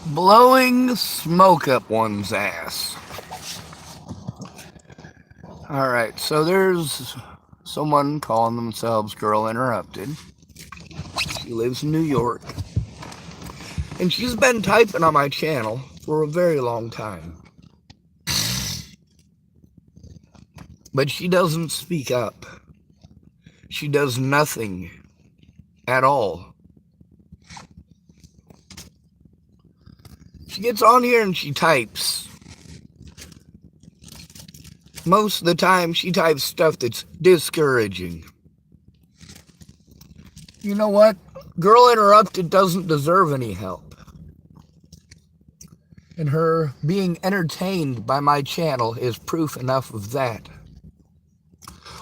Blowing smoke up one's ass. Alright, so there's someone calling themselves Girl Interrupted. She lives in New York. And she's been typing on my channel for a very long time. But she doesn't speak up. She does nothing at all. She gets on here and she types. Most of the time, she types stuff that's discouraging. You know what? Girl Interrupted doesn't deserve any help. And her being entertained by my channel is proof enough of that.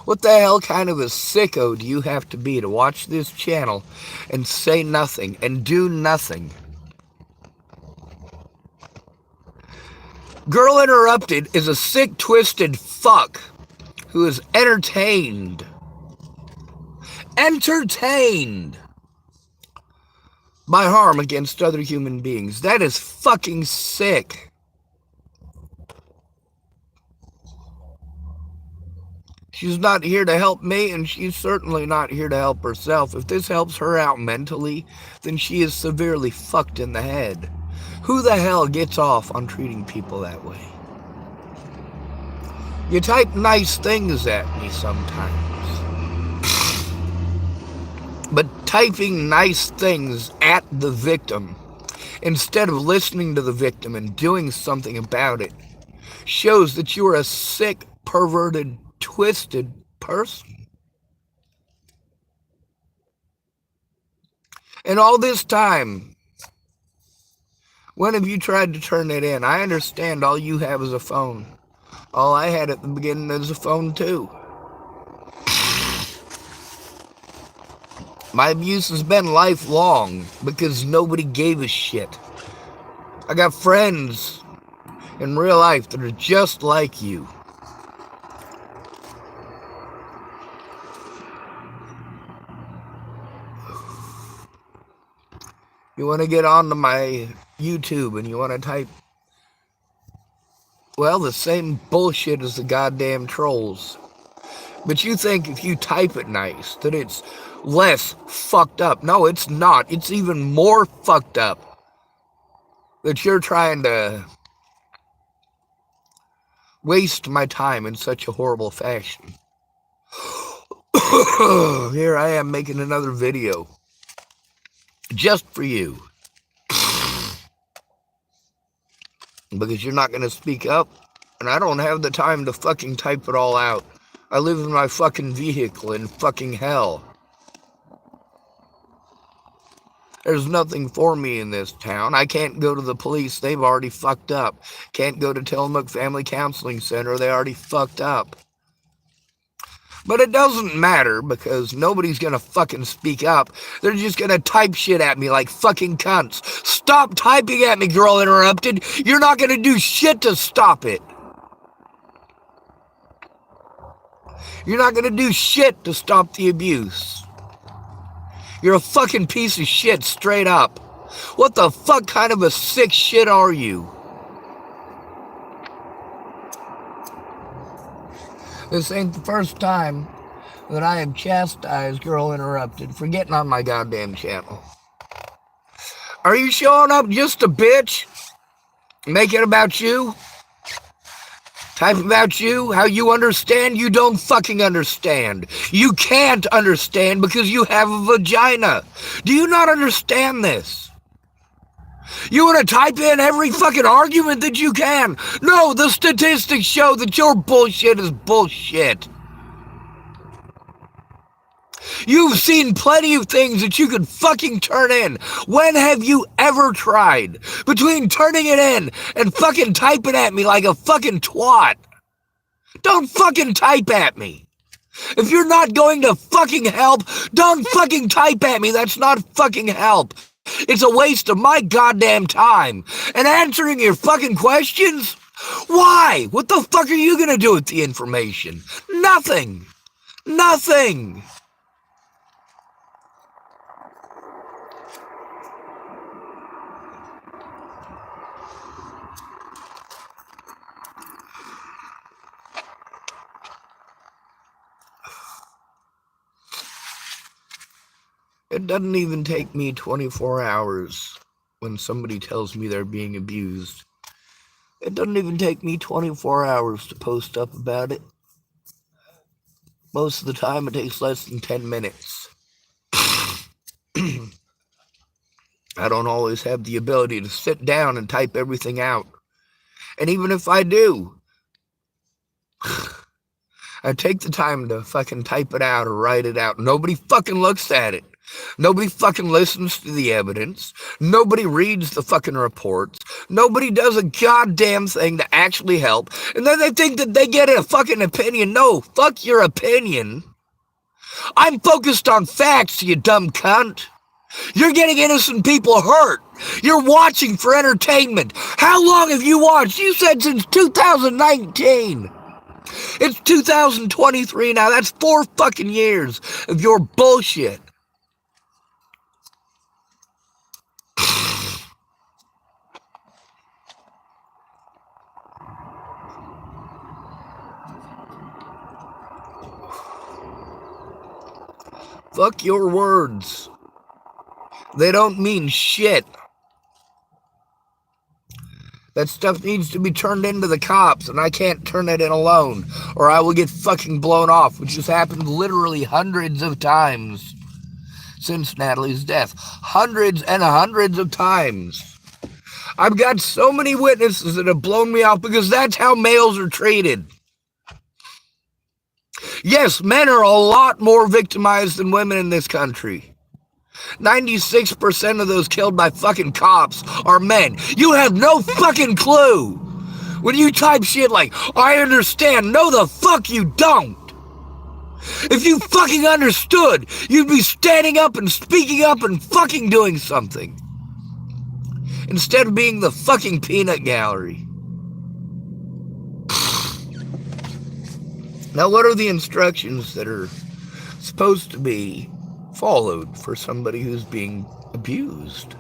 What the hell kind of a sicko do you have to be to watch this channel and say nothing and do nothing? Girl Interrupted is a sick, twisted fuck who is entertained by harm against other human beings. That is fucking sick. She's not here to help me, and she's certainly not here to help herself. If this helps her out mentally, then she is severely fucked in the head. Who the hell gets off on treating people that way? You type nice things at me sometimes. But typing nice things at the victim, instead of listening to the victim and doing something about it, shows that you are a sick, perverted, twisted person. And all this time, when have you tried to turn it in? I understand all you have is a phone. All I had at the beginning is a phone too. My abuse has been lifelong because nobody gave a shit. I got friends in real life that are just like you. You want to get onto my YouTube and you want to type, well, the same bullshit as the goddamn trolls. But you think if you type it nice, that it's less fucked up. No, it's not. It's even more fucked up that you're trying to waste my time in such a horrible fashion. Here I am making another video. Just for you. Because you're not going to speak up. And I don't have the time to fucking type it all out. I live in my fucking vehicle in fucking hell. There's nothing for me in this town. I can't go to the police. They've already fucked up. Can't go to Tillamook Family Counseling Center. They already fucked up. But it doesn't matter because nobody's gonna fucking speak up. They're just gonna type shit at me like fucking cunts. Stop typing at me, Girl Interrupted. You're not gonna do shit to stop it. You're not gonna do shit to stop the abuse. You're a fucking piece of shit, straight up. What the fuck kind of a sick shit are you? This ain't the first time that I have chastised Girl Interrupted for getting on my goddamn channel. Are you showing up just a bitch? Make it about you? Type about you? How you understand? You don't fucking understand. You can't understand because you have a vagina. Do you not understand this? You want to type in every fucking argument that you can. No, the statistics show that your bullshit is bullshit. You've seen plenty of things that you could fucking turn in. When have you ever tried? Between turning it in and fucking typing at me like a fucking twat. Don't fucking type at me. If you're not going to fucking help, don't fucking type at me. That's not fucking help. It's a waste of my goddamn time. And answering your fucking questions? Why? What the fuck are you gonna do with the information? Nothing. Nothing. It doesn't even take me 24 hours when somebody tells me they're being abused. It doesn't even take me 24 hours to post up about it. Most of the time, it takes less than 10 minutes. I don't always have the ability to sit down and type everything out. And even if I do, I take the time to fucking type it out or write it out. Nobody fucking looks at it. Nobody fucking listens to the evidence. Nobody reads the fucking reports. Nobody does a goddamn thing to actually help. And then they think that they get a fucking opinion. No, fuck your opinion. I'm focused on facts, you dumb cunt. You're getting innocent people hurt. You're watching for entertainment. How long have you watched? You said since 2019. It's 2023 now. That's 4 fucking years of your bullshit. Fuck your words. They don't mean shit. That stuff needs to be turned into the cops, and I can't turn it in alone, or I will get fucking blown off, which has happened literally hundreds of times since Natalie's death. Hundreds and hundreds of times. I've got so many witnesses that have blown me off because that's how males are treated. Yes, men are a lot more victimized than women in this country. 96% of those killed by fucking cops are men. You have no fucking clue. When you type shit like, I understand, no the fuck you don't. If you fucking understood, you'd be standing up and speaking up and fucking doing something. Instead of being the fucking peanut gallery. Now, what are the instructions that are supposed to be followed for somebody who's being abused?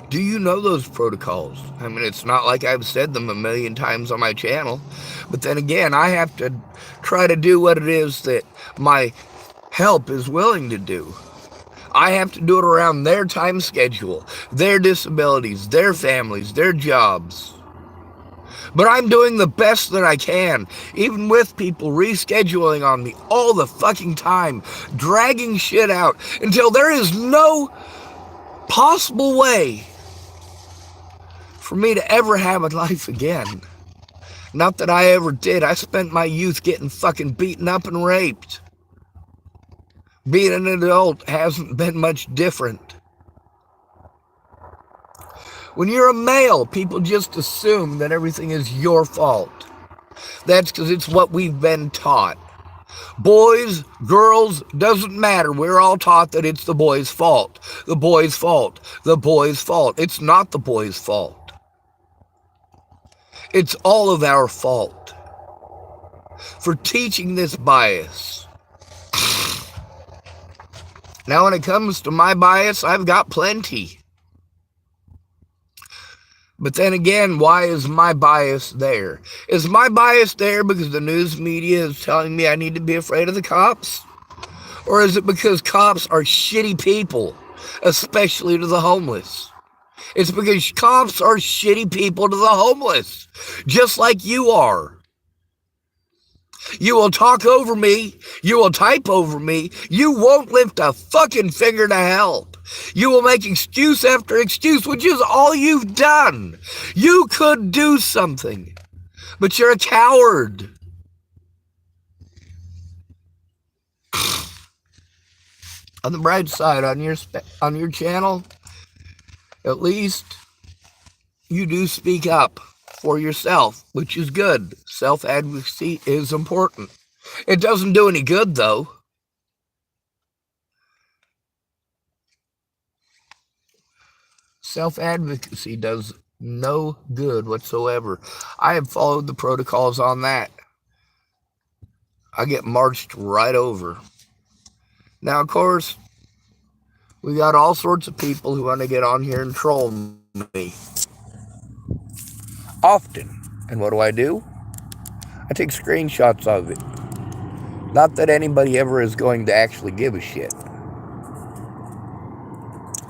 Do you know those protocols? I mean, it's not like I've said them a million times on my channel, but then again, I have to try to do what it is that my help is willing to do. I have to do it around their time schedule, their disabilities, their families, their jobs. But I'm doing the best that I can, even with people rescheduling on me all the fucking time, dragging shit out until there is no possible way for me to ever have a life again. Not that I ever did. I spent my youth getting fucking beaten up and raped. Being an adult hasn't been much different. When you're a male, people just assume that everything is your fault. That's because it's what we've been taught. Boys, girls, doesn't matter. We're all taught that it's the boy's fault. The boy's fault. The boy's fault. It's not the boy's fault. It's all of our fault for teaching this bias. Now, when it comes to my bias, I've got plenty. But then again, why is my bias there? Is my bias there because the news media is telling me I need to be afraid of the cops? Or is it because cops are shitty people, especially to the homeless? It's because cops are shitty people to the homeless, just like you are. You will talk over me. You will type over me. You won't lift a fucking finger to help. You will make excuse after excuse, which is all you've done. You could do something, but you're a coward. On the bright side, on your channel, at least you do speak up for yourself, which is good. Self-advocacy is important. It doesn't do any good, though. Self-advocacy does no good whatsoever. I have followed the protocols on that. I get marched right over. Now, of course, we got all sorts of people who want to get on here and troll me. Often. And what do? I take screenshots of it. Not that anybody ever is going to actually give a shit.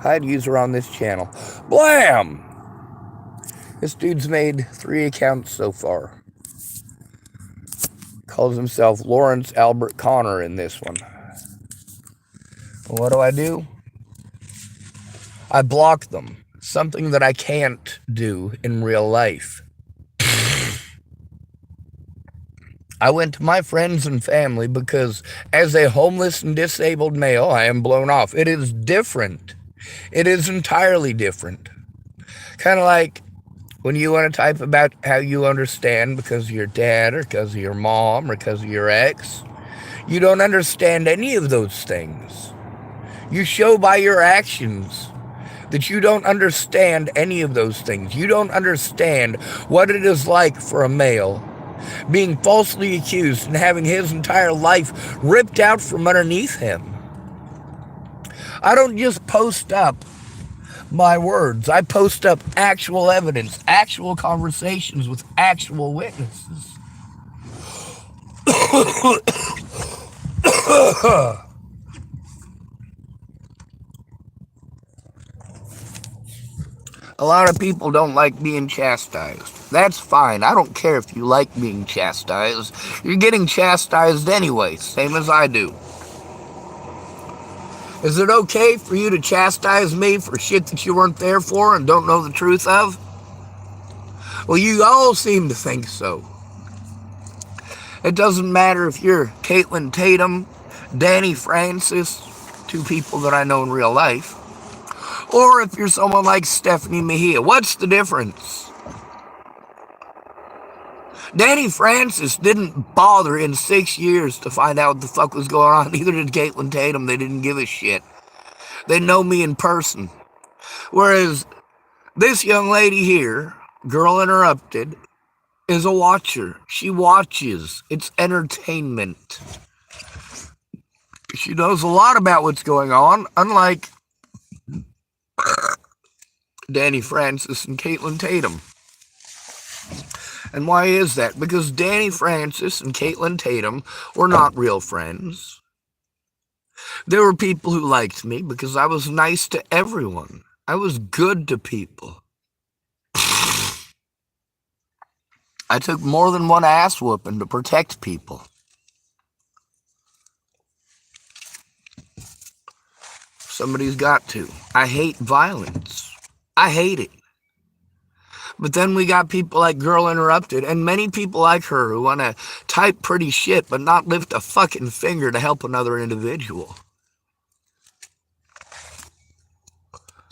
Hide user on this channel. Blam! This dude's made 3 accounts so far. Calls himself Lawrence Albert Connor in this one. What do? I block them. Something that I can't do in real life. I went to my friends and family because as a homeless and disabled male, I am blown off. It is different. It is entirely different. Kind of like when you want to type about how you understand because of your dad or because of your mom or because of your ex. You don't understand any of those things. You show by your actions that you don't understand any of those things. You don't understand what it is like for a male being falsely accused and having his entire life ripped out from underneath him. I don't just post up my words. I post up actual evidence, actual conversations with actual witnesses. A lot of people don't like being chastised. That's fine. I don't care if you like being chastised. You're getting chastised anyway, same as I do. Is it okay for you to chastise me for shit that you weren't there for and don't know the truth of? Well, you all seem to think so. It doesn't matter if you're Caitlin Tatum, Danny Francis, 2 people that I know in real life, or if you're someone like Stephanie Mejia. What's the difference? Danny Francis didn't bother in 6 years to find out what the fuck was going on. Neither did Caitlin Tatum. They didn't give a shit. They know me in person. Whereas this young lady here, Girl Interrupted, is a watcher. She watches. It's entertainment. She knows a lot about what's going on, unlike Danny Francis and Caitlin Tatum. And why is that? Because Danny Francis and Caitlin Tatum were not real friends. There were people who liked me because I was nice to everyone. I was good to people. I took more than one ass whooping to protect people. Somebody's got to. I hate violence. I hate it. But then we got people like Girl Interrupted and many people like her who want to type pretty shit but not lift a fucking finger to help another individual.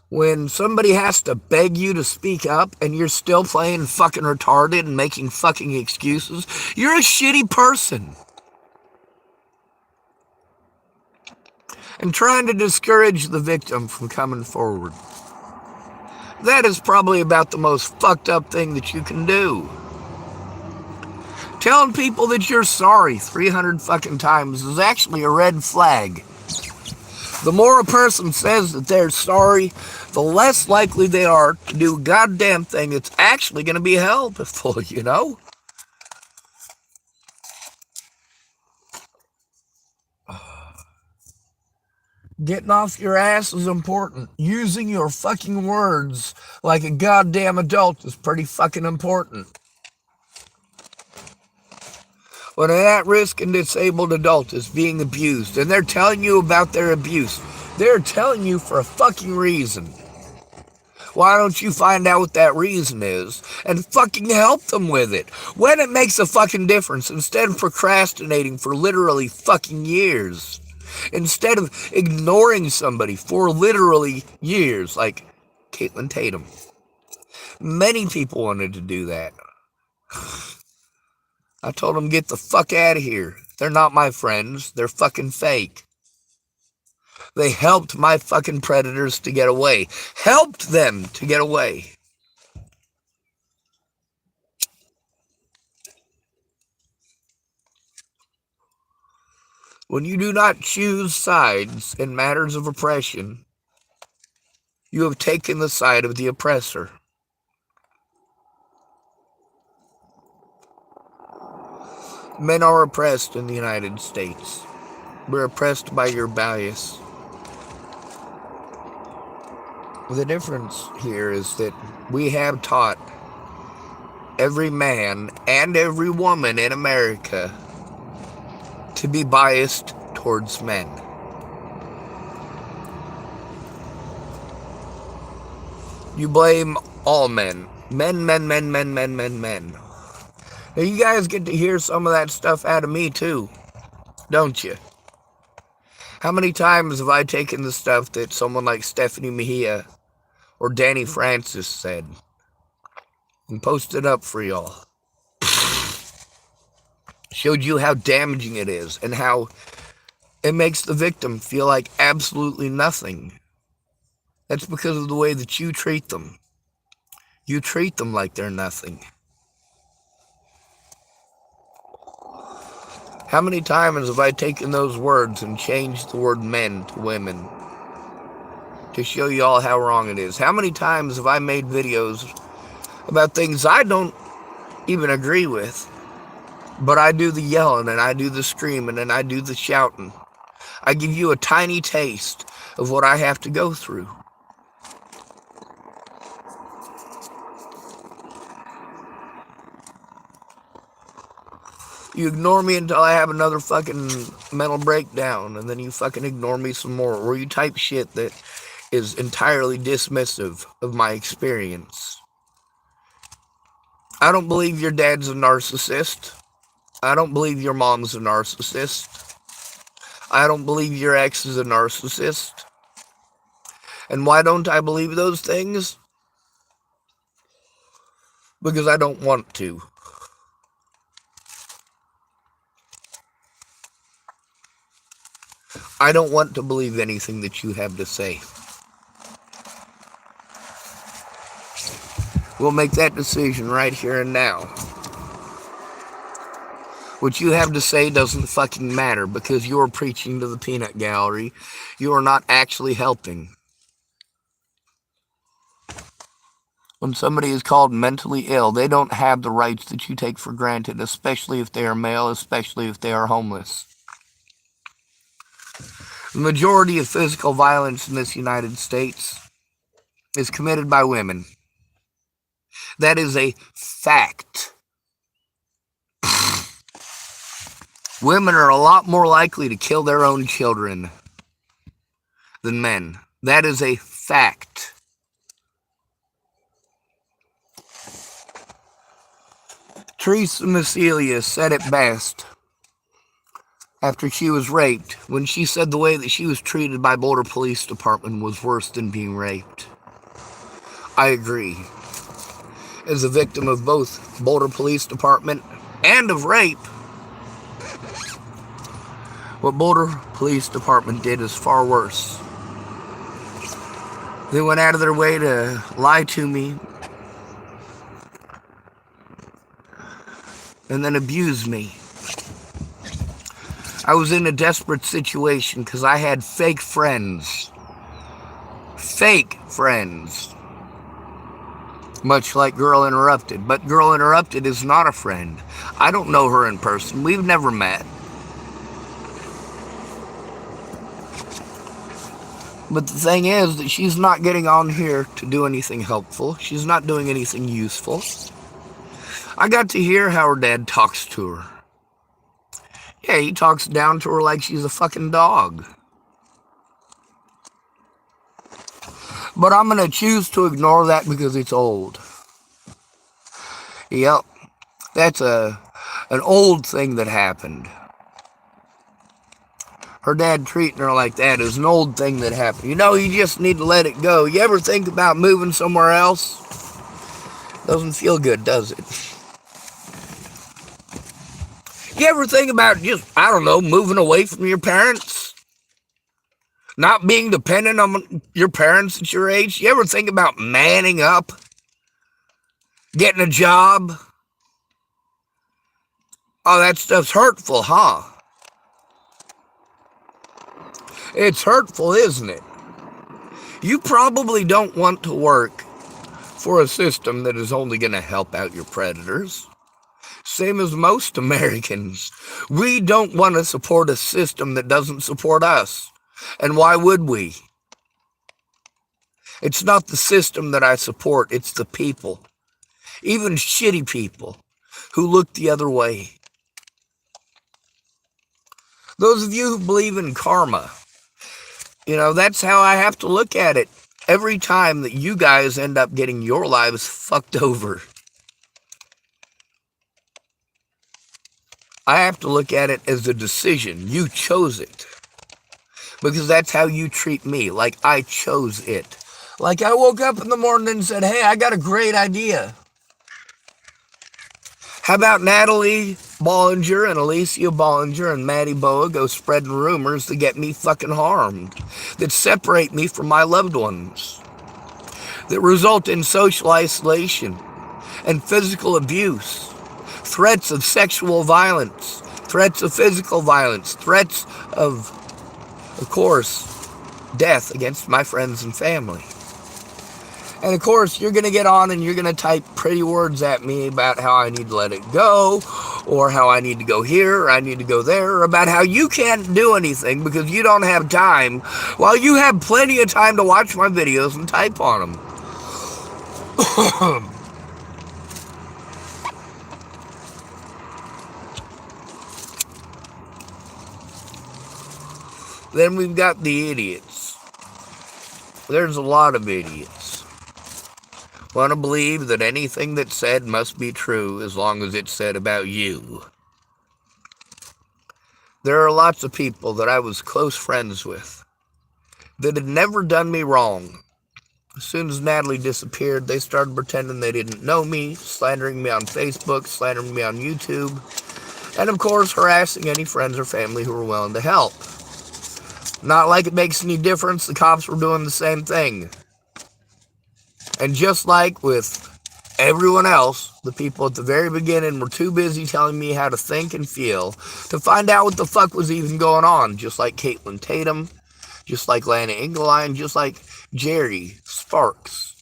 When somebody has to beg you to speak up and you're still playing fucking retarded and making fucking excuses, you're a shitty person. And trying to discourage the victim from coming forward. That is probably about the most fucked up thing that you can do. Telling people that you're sorry 300 fucking times is actually a red flag. The more a person says that they're sorry, the less likely they are to do a goddamn thing that's actually going to be helpful, you know? Getting off your ass is important. Using your fucking words like a goddamn adult is pretty fucking important. When an at-risk and disabled adult is being abused and they're telling you about their abuse, they're telling you for a fucking reason. Why don't you find out what that reason is and fucking help them with it when it makes a fucking difference instead of procrastinating for literally fucking years? Instead of ignoring somebody for literally years, like Caitlin Tatum. Many people wanted to do that. I told them, get the fuck out of here. They're not my friends. They're fucking fake. They helped my fucking predators to get away. Helped them to get away. When you do not choose sides in matters of oppression, you have taken the side of the oppressor. Men are oppressed in the United States. We're oppressed by your bias. The difference here is that we have taught every man and every woman in America to be biased towards men. You blame all men. Men. Now you guys get to hear some of that stuff out of me too, don't you? How many times have I taken the stuff that someone like Stephanie Mejia or Danny Francis said and posted up for y'all? Showed you how damaging it is and how it makes the victim feel like absolutely nothing. That's because of the way that you treat them. You treat them like they're nothing. How many times have I taken those words and changed the word men to women to show you all how wrong it is? How many times have I made videos about things I don't even agree with, but I do the yelling and I do the screaming and I do the shouting? I give you a tiny taste of what I have to go through. You ignore me until I have another fucking mental breakdown, and then you fucking ignore me some more, or you type shit that is entirely dismissive of my experience. I don't believe your dad's a narcissist. I don't believe your mom's a narcissist. I don't believe your ex is a narcissist. And why don't I believe those things? Because I don't want to. I don't want to believe anything that you have to say. We'll make that decision right here and now. What you have to say doesn't fucking matter because you're preaching to the peanut gallery. You are not actually helping. When somebody is called mentally ill, they don't have the rights that you take for granted, especially if they are male, especially if they are homeless. The majority of physical violence in this United States is committed by women. That is a fact. Women are a lot more likely to kill their own children than men. That is a fact. Teresa Macilia said it best after she was raped, when she said the way that she was treated by Boulder Police Department was worse than being raped. I agree. As a victim of both Boulder Police Department and of rape, what Boulder Police Department did is far worse. They went out of their way to lie to me and then abuse me. I was in a desperate situation because I had fake friends. Fake friends. Much like Girl Interrupted. But Girl Interrupted is not a friend. I don't know her in person. We've never met. But the thing is that she's not getting on here to do anything helpful. She's not doing anything useful. I got to hear how her dad talks to her. Yeah, he talks down to her like she's a fucking dog. But I'm going to choose to ignore that because it's old. Yep, that's an old thing that happened. Her dad treating her like that is an old thing that happened. You know, you just need to let it go. You ever think about moving somewhere else? Doesn't feel good, does it? You ever think about just, I don't know, moving away from your parents? Not being dependent on your parents at your age? You ever think about manning up? Getting a job? Oh, that stuff's hurtful, huh? It's hurtful, isn't it? You probably don't want to work for a system that is only going to help out your predators. Same as most Americans. We don't want to support a system that doesn't support us. And why would we? It's not the system that I support, it's the people. Even shitty people who look the other way. Those of you who believe in karma, that's how I have to look at it. Every time that you guys end up getting your lives fucked over, I have to look at it as a decision. You chose it. Because that's how you treat me, like I chose it. Like I woke up in the morning and said, hey, I got a great idea. How about Natalie Bollinger and Alicia Bollinger and Maddie Boa go spreading rumors that get me fucking harmed, that separate me from my loved ones, that result in social isolation and physical abuse, threats of sexual violence, threats of physical violence, threats of course, death against my friends and family. And of course, you're going to get on and you're going to type pretty words at me about how I need to let it go, or how I need to go here, or I need to go there, or about how you can't do anything because you don't have time, while you have plenty of time to watch my videos and type on them. Then we've got the idiots. There's a lot of idiots. Want to believe that anything that's said must be true as long as it's said about you. There are lots of people that I was close friends with that had never done me wrong. As soon as Natalie disappeared, they started pretending they didn't know me, slandering me on Facebook, slandering me on YouTube, and of course harassing any friends or family who were willing to help. Not like it makes any difference, the cops were doing the same thing. And just like with everyone else, the people at the very beginning were too busy telling me how to think and feel to find out what the fuck was even going on. Just like Caitlin Tatum, just like Lana Engelline, just like Jerry Sparks.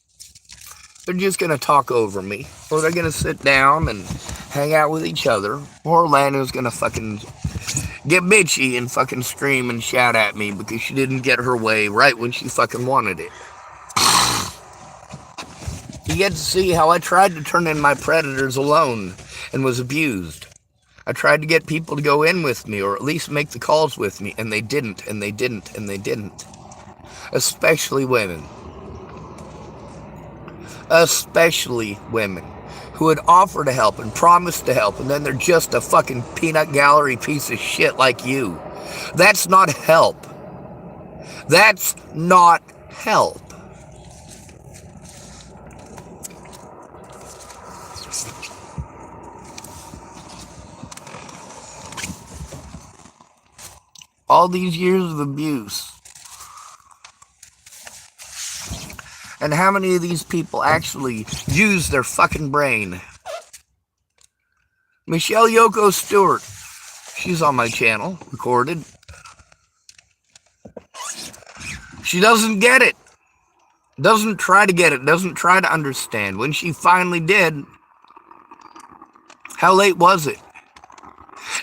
They're just going to talk over me, or they're going to sit down and hang out with each other, or Lana's going to fucking get bitchy and fucking scream and shout at me because she didn't get her way right when she fucking wanted it. You get to see how I tried to turn in my predators alone and was abused. I tried to get people to go in with me, or at least make the calls with me, and they didn't, and they didn't, and they didn't. Especially women. Especially women who had offered to help and promised to help, and then they're just a fucking peanut gallery piece of shit like you. That's not help. That's not help. All these years of abuse. And how many of these people actually use their fucking brain? Michelle Yoko Stewart. She's on my channel, recorded. She doesn't get it. Doesn't try to get it. Doesn't try to understand. When she finally did, how late was it?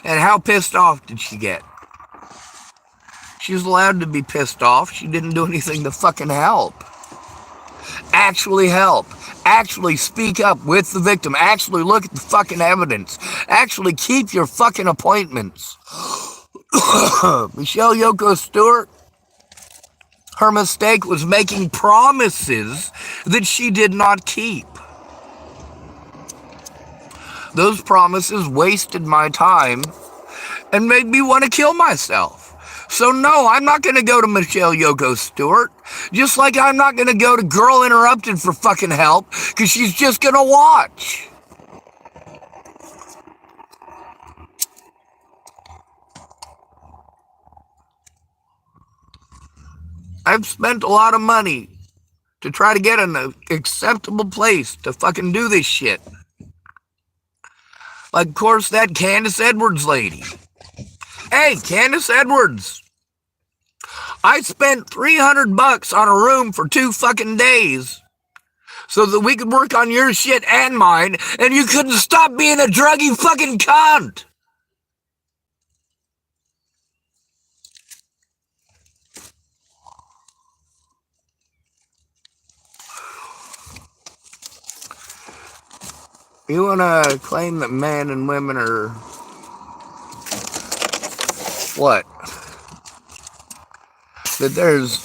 And how pissed off did she get? She's allowed to be pissed off. She didn't do anything to fucking help. Actually help. Actually speak up with the victim. Actually look at the fucking evidence. Actually keep your fucking appointments. Michelle Yoko Stewart, her mistake was making promises that she did not keep. Those promises wasted my time and made me want to kill myself. So no, I'm not going to go to Michelle Yoko Stewart, just like I'm not going to go to Girl Interrupted for fucking help, because she's just going to watch. I've spent a lot of money to try to get an acceptable place to fucking do this shit. Like, of course, that Candace Edwards lady. Hey, Candace Edwards. I spent $300 on a room for 2 fucking days so that we could work on your shit and mine, and you couldn't stop being a druggy fucking cunt. You want to claim that men and women are what? That there's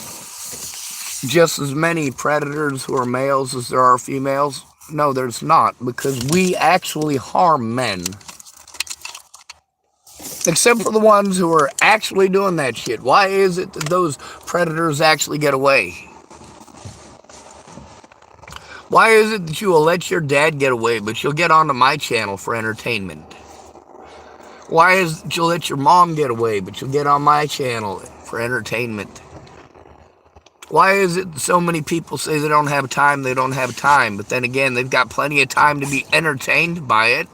just as many predators who are males as there are females? No, there's not, because we actually harm men. Except for the ones who are actually doing that shit. Why is it that those predators actually get away? Why is it that you will let your dad get away, but you'll get onto my channel for entertainment? Why is it that you'll let your mom get away, but you'll get on my channel for entertainment? Why is it that so many people say they don't have time, but then again, they've got plenty of time to be entertained by it?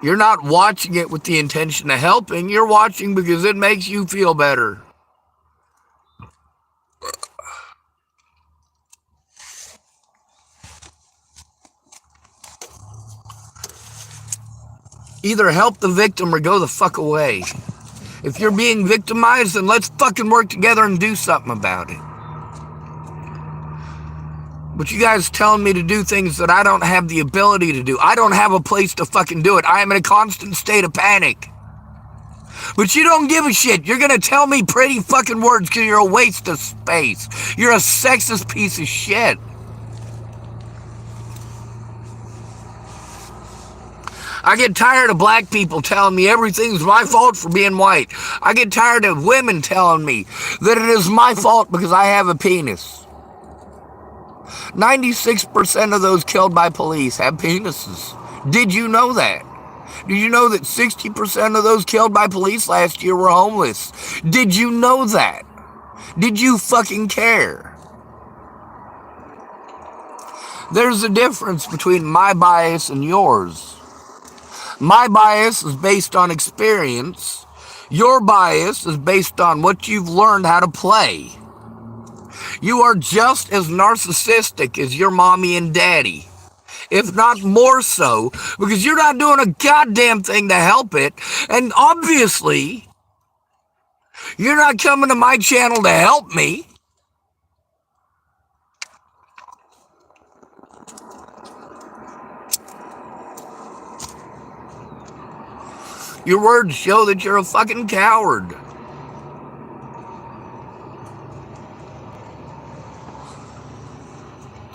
You're not watching it with the intention of helping, you're watching because it makes you feel better. Either help the victim or go the fuck away. If you're being victimized, then let's fucking work together and do something about it. But you guys telling me to do things that I don't have the ability to do. I don't have a place to fucking do it. I am in a constant state of panic. But you don't give a shit. You're gonna tell me pretty fucking words because you're a waste of space. You're a sexist piece of shit. I get tired of black people telling me everything's my fault for being white. I get tired of women telling me that it is my fault because I have a penis. 96% of those killed by police have penises. Did you know that? Did you know that 60% of those killed by police last year were homeless? Did you know that? Did you fucking care? There's a difference between my bias and yours. My bias is based on experience. Your bias is based on what you've learned how to play. You are just as narcissistic as your mommy and daddy, if not more so, because you're not doing a goddamn thing to help it, and obviously, you're not coming to my channel to help me. Your words show that you're a fucking coward.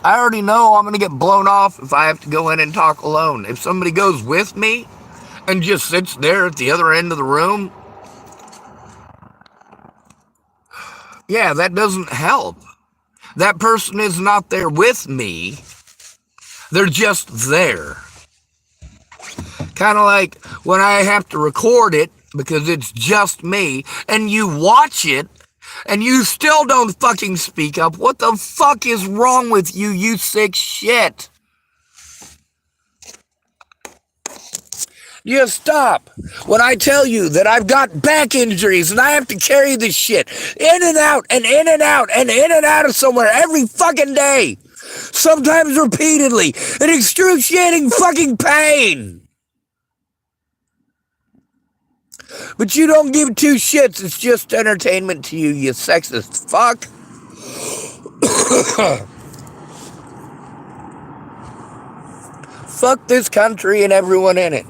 I already know I'm going to get blown off if I have to go in and talk alone. If somebody goes with me and just sits there at the other end of the room, yeah, that doesn't help. That person is not there with me. They're just there. Kind of like when I have to record it because it's just me and you watch it and you still don't fucking speak up. What the fuck is wrong with you, you sick shit? You stop. When I tell you that I've got back injuries and I have to carry this shit in and out and in and out and in and out of somewhere every fucking day, sometimes repeatedly, in excruciating fucking pain. But you don't give two shits. It's just entertainment to you, you sexist fuck. Fuck this country and everyone in it.